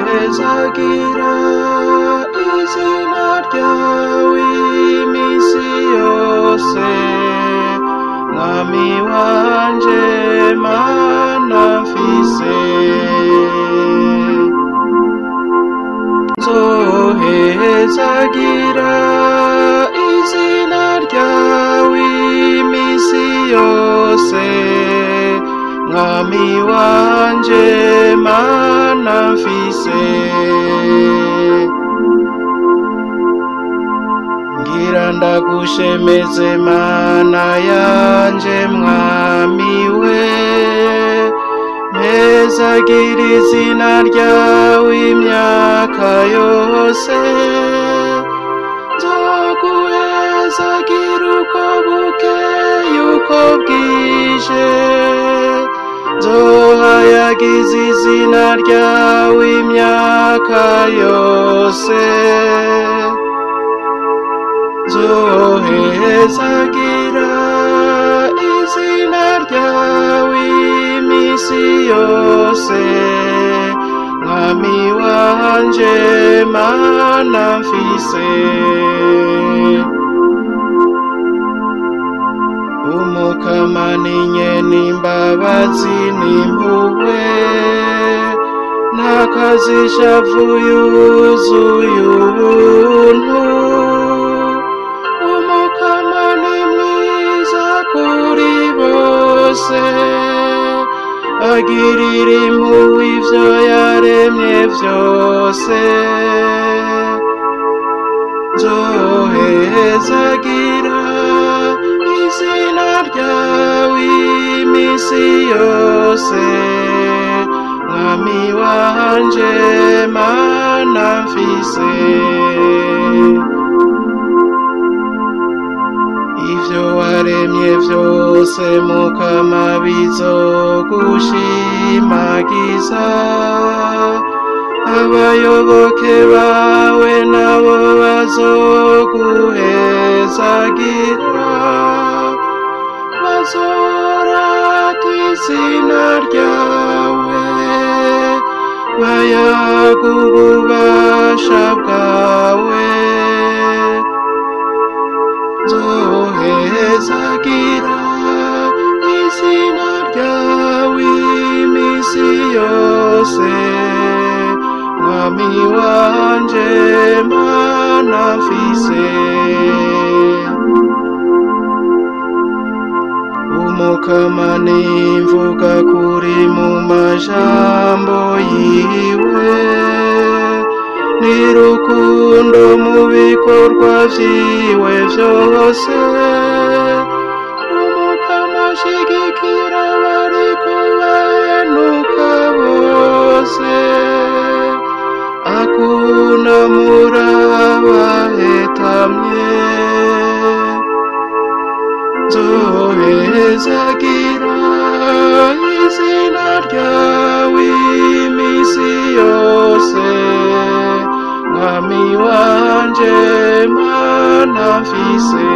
nzohezagira izina ryawe iminsi yose, mwami wanje mana mfise. Nzohezagira izina ryawe iminsi yose, mwami wanje mana mfise. Ngira ndagushemeze mana yanje mwami we, mpezagira izina ryawe imyaka yose, nzoguhezagira uko bukeye uko bwije, nzohayagiza izina ryawe imyaka yose, nzohezagira izina ryawe iminsi yose, mwami wanje mana mfise. Umukama ni nyene imbabazi n'impuhwe, ntakazishavu yuzuye ubuntu. Umukama ni mwiza kuri bose, agirira impuhwe ivyo yaremye vyose. Nzohezagira izina ryawe iminsi yose, mwami wanje mana mfise. Ivyo waremye vyose Mukama bizogushimagiza, abayoboke bawe nabo bazoguhezagira, bazorata izina ryawe, bayaga ububasha bwawe. Nzohezagira izina ryawe iminsi yose, mwami wanje mana mfise. Umukama nimvuga kuri mu majambo yiwe, nirukundo mu bikorwa vyiwe vyose. Umukama ashigikira abariko bahenuka bose, akunamura abahetamye. Nzohezagira izina ryawe iminsi yose, mwami wanje mana mfise.